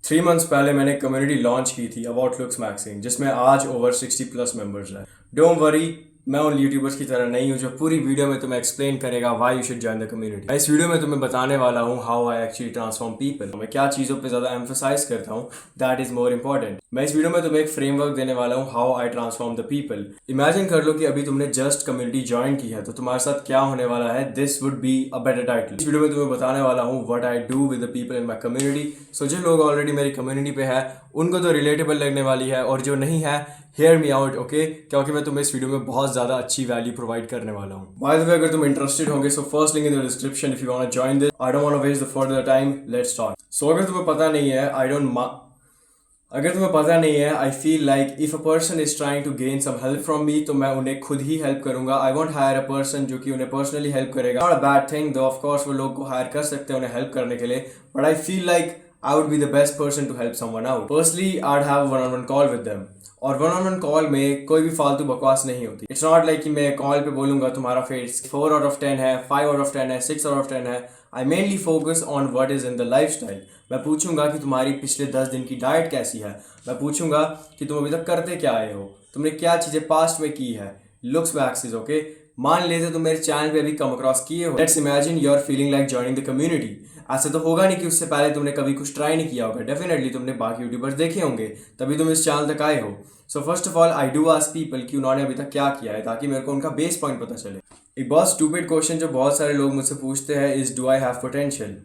3 months पहले मैंने community launch की थी अबाउट लुक्स मैगजीन, जिसमें आज ओवर 60+ मेंबर्स हैं। डोंट वरी, मैं उन यूट्यूबर्स की तरह नहीं हूँ जो पूरी वीडियो में तुम्हें एक्सप्लेन करेगा why you should join the community. मैं इस वीडियो में तुम्हें बताने वाला हूँ how I actually transform people. मैं क्या चीज़ों पे ज़्यादा एम्फोसाइज करता हूँ, दैट इज मोर इंपॉर्टेंट। मैं इस वीडियो में तुम्हें एक फ्रेमवर्क देने वाला हूँ how I transform the people. Imagine कर लो कि अभी तुमने जस्ट कम्युनिटी ज्वाइन की है, तो तुम्हारे साथ क्या होने वाला है। This would be a better title. इस वीडियो में तुम्हें बताने वाला हूँ what I do with the people in my community. So जो लोग ऑलरेडी मेरी कम्युनिटी पे है उनको तो रिलेटेबल लगने वाली है, और जो नहीं है हेयर मी आउट, ओके, क्योंकि मैं तुम्हें इस वीडियो में बहुत ज़्यादा अच्छी वैल्यू प्रोवाइड करने वाला हूँ। बाय द वे, अगर तुम इंटरेस्टेड होंगे so first link in the description if you want to join this. I don't want to waste the further time, let's start. So अगर तुम्हें पता नहीं है, I feel like if a person is trying to gain some help from me, तो मैं उन्हें खुद ही हेल्प करूंगा। I want hire a person जो कि उन्हें पर्सनली हेल्प करेगा। Not a bad thing though, of course वो लोग को हायर कर सकते हैं उन्हें हेल्प करने के लिए, but I feel like I would be the best person to help someone out. Firstly I would have one on one call with them, और वन ऑन वन कॉल में कोई भी फालतू बकवास नहीं होती। इट्स नॉट लाइक कि मैं कॉल पे बोलूंगा तुम्हारा फेस 4 आउट ऑफ 10 है, 5 आउट ऑफ 10 है, 6 आउट ऑफ 10 है। I mainly focus on what is in the lifestyle. मैं पूछूंगा कि तुम्हारी पिछले 10 दिन की डाइट कैसी है। मैं पूछूंगा कि तुम अभी तक करते क्या आए हो, तुमने क्या चीजें पास्ट में की है। Looks backs, okay. मान लेते तुम मेरे चैनल पे अभी कम अक्रॉस किए हो। Let's imagine you are feeling like joining the community. ऐसा तो होगा नहीं कि उससे पहले तुमने कभी कुछ ट्राई नहीं किया होगा। डेफिनेटली तुमने बाकी यूट्यूबर्स देखे होंगे, तभी तुम इस चैनल तक आए हो। So first of all I do ask people कि उन्होंने अभी तक क्या किया है, ताकि मेरे को उनका बेस पॉइंट पता चले। एक बहुत स्टूपिड क्वेश्चन जो बहुत सारे लोग मुझसे पूछते हैं is do I have potential.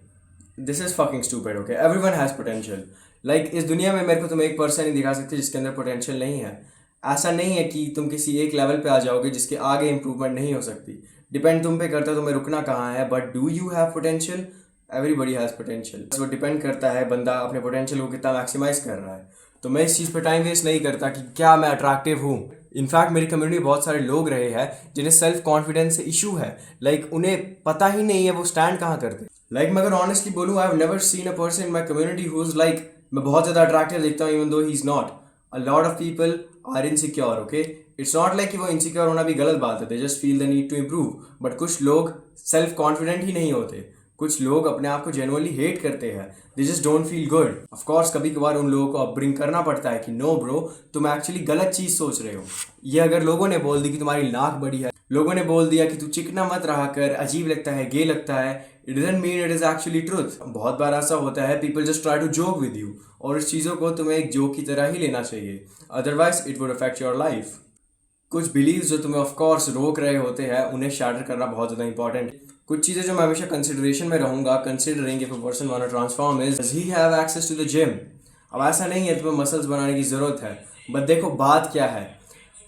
This is fucking stupid, okay. Everyone has potential. Like इस दुनिया में मेरे को तुम एक पर्सन ही दिखा सकते जिसके अंदर पोटेंशियल नहीं है। ऐसा नहीं है कि तुम किसी एक लेवल पे आ जाओगे जिसके आगे इंप्रूवमेंट नहीं हो सकती। डिपेंड तुम पे करता है तुम्हें रुकना कहाँ है। But do you have potential? Everybody has potential. वो डिपेंड करता है बंदा अपने पोटेंशियल को कितना मैक्सिमाइज कर रहा है। तो मैं इस चीज़ पे टाइम वेस्ट नहीं करता कि क्या मैं अट्रैक्टिव हूँ। इनफैक्ट मेरी कम्युनिटी में बहुत सारे लोग रहे हैं जिन्हें सेल्फ कॉन्फिडेंस से इशू है। लाइक उन्हें पता ही नहीं है वो स्टैंड कहाँ करते। लाइक मैं अगर ऑनेस्टली बोलूँ, I have never seen a person in my community who is like मैं बहुत ज़्यादा अट्रैक्टिव दिखता हूँ even though he is not. A lot of people are insecure, okay. It's not like कि वो इनसिक्योर होना भी गलत बात है, they just feel the need to improve. But कुछ लोग सेल्फ कॉन्फिडेंट ही नहीं होते। कुछ लोग अपने आप को जेनुअनली हेट करते हैं, they just don't feel good. Of course कभी कभार उन लोगों को अपब्रिंग करना पड़ता है कि नो ब्रो, तुम एक्चुअली गलत चीज़ सोच रहे हो। ये अगर लोगों ने बोल दी कि तुम्हारी नाक बड़ी है, लोगों ने बोल दिया कि तू चिकना मत रहा कर, अजीब लगता है, गे लगता है, it doesn't mean it is actually truth. बहुत बार ऐसा होता है, people just try to joke with you, और इस चीज़ों को तुम्हें एक जोक की तरह ही लेना चाहिए, otherwise it would affect your life. कुछ बिलीव जो तुम्हें ऑफ कोर्स रोक रहे होते हैं उन्हें शैटर करना बहुत ज़्यादा इंपॉर्टेंट है। कुछ चीज़ें जो मैं हमेशा कंसिडरेशन में रहूंगा, considering if a person want to transform is does he have access to the gym. अब ऐसा नहीं है तुम्हें मसल्स बनाने की ज़रूरत है, बट देखो बात क्या है,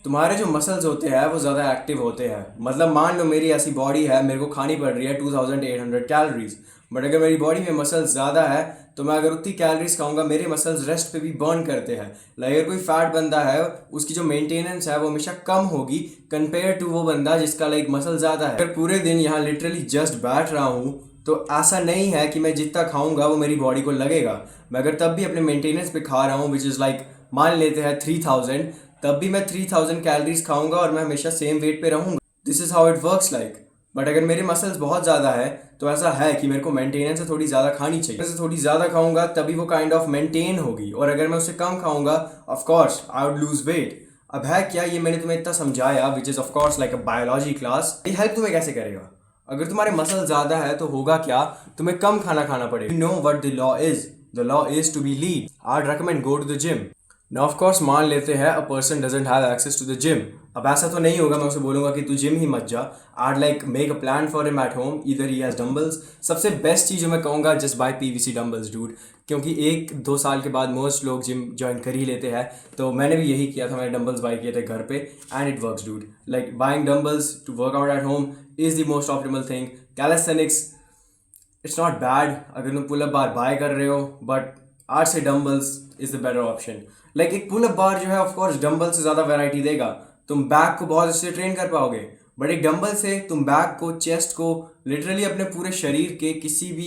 तुम्हारे जो मसल्स होते हैं वो ज़्यादा एक्टिव होते हैं। मतलब मान लो मेरी ऐसी बॉडी है, मेरे को खानी पड़ रही है 2800 कैलोरीज, बट अगर मेरी बॉडी में मसल्स ज़्यादा है तो मैं अगर उतनी कैलोरीज खाऊंगा, मेरे मसल्स रेस्ट पे भी बर्न करते हैं। लाइक अगर कोई फैट बंदा है, उसकी जो मेंटेनेंस है वो हमेशा कम होगी कंपेयर टू वो बंदा जिसका लाइक मसल ज़्यादा है। अगर पूरे दिन यहाँ लिटरली जस्ट बैठ रहा हूँ तो ऐसा नहीं है कि मैं जितना खाऊंगा वो मेरी बॉडी को लगेगा। मैं अगर तब भी अपने मेंटेनेंस पे खा रहा हूँ विच इज़ लाइक मान लेते हैं 3000, तब भी मैं 3000 कैलोरीज खाऊंगा और मैं हमेशा सेम वेट पे रहूंगा। This is how it works like. But अगर मेरे मसल्स बहुत ज़्यादा है तो ऐसा है कि मेरे को मेंटेनेंस से थोड़ी ज़्यादा खानी चाहिए। से थोड़ी ज़्यादा खाऊंगा तभी वो काइंड ऑफ मेंटेन होगी, और अगर मैं उससे कम खाऊंगा of course I would lose weight. अब है क्या ये मैंने तुम्हें इतना समझाया which is of course like a biology class, ये हेल्प तुम्हें कैसे करेगा। अगर तुम्हारे मसल ज़्यादा है तो होगा क्या, तुम्हें कम खाना खाना पड़ेगा। You know what the law is, the law is to be lean. I recommend go to the gym. Now of course मान लेते हैं a person doesn't have access to the gym. अब ऐसा तो नहीं होगा मैं उसे बोलूंगा कि तू जिम ही मत जा। I like make a plan for him at home, either he has dumbbells. सबसे बेस्ट चीज़ जो मैं कहूँगा, just by PVC dumbbells dude, क्योंकि 1-2 साल के बाद मोस्ट लोग जिम ज्वाइन कर ही लेते हैं। तो मैंने भी यही किया था, मैंने डंबल्स बाय किए थे घर पे and it works dude. Like buying dumbbells to work out at home is the most optimal thing. Calisthenics it's not bad अगर तुम पुल अप बार बाय कर रहे हो, बट आज से dumbbells is the better option. Like एक pull up बार जो है ऑफ कोर्स डंबल से ज़्यादा वैरायटी देगा, तुम बैक को बहुत अच्छे से ट्रेन कर पाओगे। बट एक डंबल से तुम बैक को, चेस्ट को, लिटरली अपने पूरे शरीर के किसी भी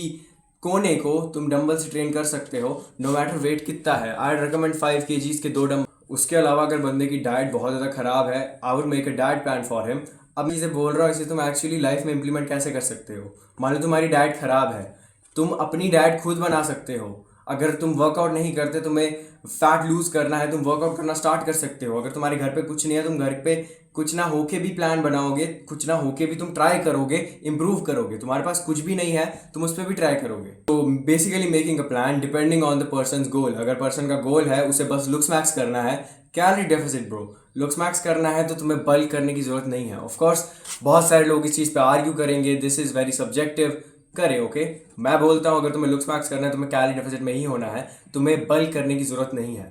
कोने को तुम डंबल से ट्रेन कर सकते हो, नो मैटर वेट कितना है। आई रिकमेंड 5 kgs के 2 डंबल। उसके अलावा अगर बंदे की डाइट बहुत ज़्यादा ख़राब है, I would make a diet plan for him. अब मैं इसे बोल रहा हूँ, इसे तुम एक्चुअली लाइफ में इंप्लीमेंट कैसे कर सकते हो। मान लो तुम्हारी डाइट ख़राब है, तुम अपनी डाइट खुद बना सकते हो। अगर तुम वर्कआउट नहीं करते, तुम्हें फैट लूज करना है, तुम वर्कआउट करना स्टार्ट कर सकते हो। अगर तुम्हारे घर पे कुछ नहीं है, तुम घर पे कुछ ना होके भी प्लान बनाओगे, कुछ ना होके भी तुम ट्राई करोगे, इंप्रूव करोगे। तुम्हारे पास कुछ भी नहीं है, तुम उस पर भी ट्राई करोगे। तो basically making a plan depending on the person goal. अगर पर्सन का गोल है उसे बस लुक्स मैक्स करना है, calorie deficit bro, looks max करना है तो तुम्हें बल्क करने की जरूरत नहीं है। ऑफ कोर्स बहुत सारे लोग इस चीज़ पे आर्ग्यू करेंगे, दिस इज़ वेरी सब्जेक्टिव, करें ओके। मैं बोलता हूँ अगर तुम्हें लुक्स मैक्स करना है, तुम्हें कैलोरी डेफिसिट में ही होना है, तुम्हें बल्क करने की जरूरत नहीं है।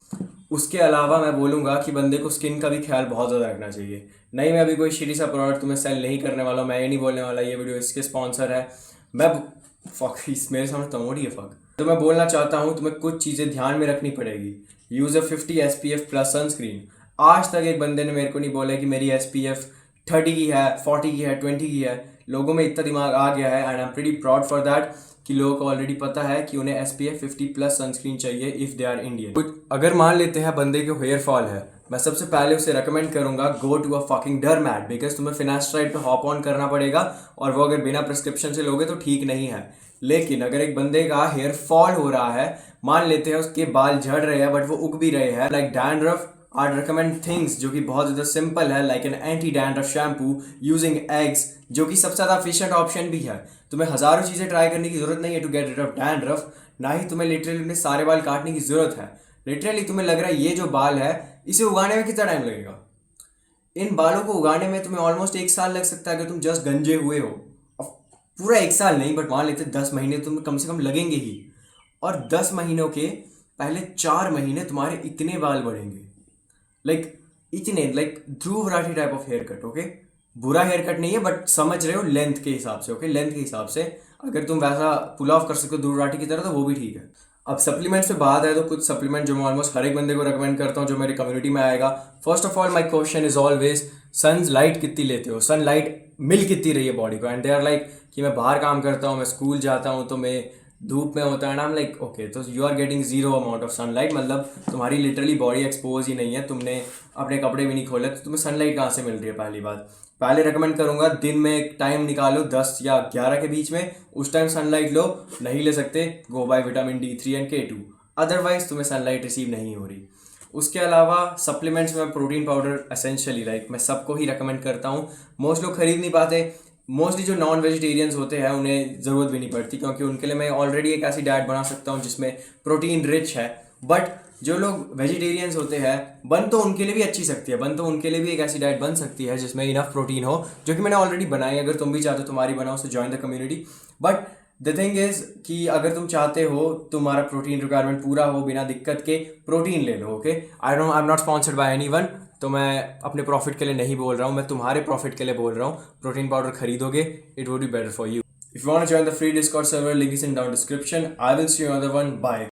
उसके अलावा मैं बोलूँगा कि बंदे को स्किन का भी ख्याल बहुत ज़्यादा रखना चाहिए। नहीं, मैं अभी कोई शिटी सा प्रोडक्ट तुम्हें सेल नहीं करने वाला हूँ, मैं ये नहीं बोलने वाला ये वीडियो इसके स्पॉन्सर है। मैं फक इस मेरे सामने तमोड़ी है फक। तो मैं बोलना चाहता हूँ तुम्हें कुछ चीज़ें ध्यान में रखनी पड़ेगी। यूज़ अ 50 SPF प्लस सनस्क्रीन। आज तक एक बंदे ने मेरे को नहीं बोला कि मेरी SPF 30 की है, 40 की है, 20 की है। लोगों में इतना दिमाग आ गया है and I am pretty proud for that कि लोगों को ऑलरेडी पता है कि उन्हें SPF 50 प्लस सनस्क्रीन चाहिए इफ़ दे आर इंडियन। अगर मान लेते हैं बंदे के हेयर फॉल है, मैं सबसे पहले उसे रेकमेंड करूंगा go to a fucking dermat, because तुम्हें फिनास्ट्राइड पे हॉप ऑन करना पड़ेगा और वो अगर बिना प्रिस्क्रिप्शन से लोगे तो ठीक नहीं है। लेकिन अगर एक बंदे का हेयर फॉल हो रहा है, मान लेते हैं उसके बाल झड़ रहे हैं बट वो उग भी रहे हैं, like dandruff, I recommend things जो कि बहुत ज़्यादा सिंपल है, like an anti dandruff shampoo using eggs, जो कि सबसे ज़्यादा एफिशिएंट ऑप्शन भी है। तुम्हें हज़ारों चीज़ें ट्राई करने की जरूरत नहीं है to get rid of dandruff, ना ही तुम्हें लिटरली अपने सारे बाल काटने की जरूरत है। लिटरली तुम्हें लग रहा है ये जो बाल है इसे उगाने में कितना टाइम लगेगा, इन बालों को उगाने में तुम्हें ऑलमोस्ट 1 साल लग सकता है अगर तुम जस्ट गंजे हुए हो। अब पूरा 1 साल नहीं, बट मान लेते 10 महीने तुम्हें कम से कम लगेंगे ही, और 10 महीनों के पहले 4 महीने तुम्हारे इतने बाल बढ़ेंगे, लाइक इतने, like Dhruv Rathee type of hair cut. Okay, बुरा हेयर कट नहीं है बट समझ रहे हो, लेंथ के हिसाब से। ओके, लेंथ के हिसाब से अगर तुम वैसा पुल ऑफ कर सकते हो ध्रुव राठी की तरह तो वो भी ठीक है। अब सप्लीमेंट्स पे बात है तो कुछ सप्लीमेंट जो मैं ऑलमोस्ट हर एक बंदे को रेकमेंड करता हूँ जो मेरी कम्युनिटी में आएगा। First of all my question is always sunlight कितनी लेते हो, सन लाइट मिल कितनी रही है बॉडी को, एंड दे आर लाइक कि मैं बाहर काम करता हूँ, मैं स्कूल जाता हूँ तो मैं धूप में होता है ना, लाइक ओके तो you are getting zero amount of sunlight, मतलब तुम्हारी लिटरली बॉडी एक्सपोज ही नहीं है, तुमने अपने कपड़े भी नहीं खोले तो तुम्हें सनलाइट कहाँ से मिल रही है। पहली बात, पहले रेकमेंड करूंगा दिन में एक टाइम निकालो 10 या 11 के बीच में, उस टाइम सनलाइट लो। नहीं ले सकते go buy vitamin D3 and K2, otherwise तुम्हें सनलाइट रिसीव नहीं हो रही। उसके अलावा सप्लीमेंट्स में प्रोटीन पाउडर एसेंशियली लाइक मैं सबको ही रेकमेंड करता हूँ। मोस्ट लोग खरीद नहीं पाते, मोस्टली जो नॉन वेजिटेरियंस होते हैं उन्हें ज़रूरत भी नहीं पड़ती, क्योंकि उनके लिए मैं ऑलरेडी एक ऐसी डाइट बना सकता हूँ जिसमें प्रोटीन रिच है। बट जो लोग वेजिटेरियंस होते हैं, बन तो उनके लिए भी अच्छी सकती है, बन तो उनके लिए भी एक ऐसी डाइट बन सकती है जिसमें इनफ प्रोटीन हो, जो कि मैंने ऑलरेडी बनाई। अगर तुम भी चाहते हो तुम्हारी बनाओ, so join the community. But the thing is कि अगर तुम चाहते हो तुम्हारा प्रोटीन रिक्वायरमेंट पूरा हो बिना दिक्कत के, प्रोटीन ले लो। Okay, I am not sponsored by anyone, तो मैं अपने प्रॉफिट के लिए नहीं बोल रहा हूँ, मैं तुम्हारे प्रॉफिट के लिए बोल रहा हूँ। प्रोटीन पाउडर खरीदोगे, it would be better for you. If you want to join the free Discord server, link is in down description. I will see you another one, bye.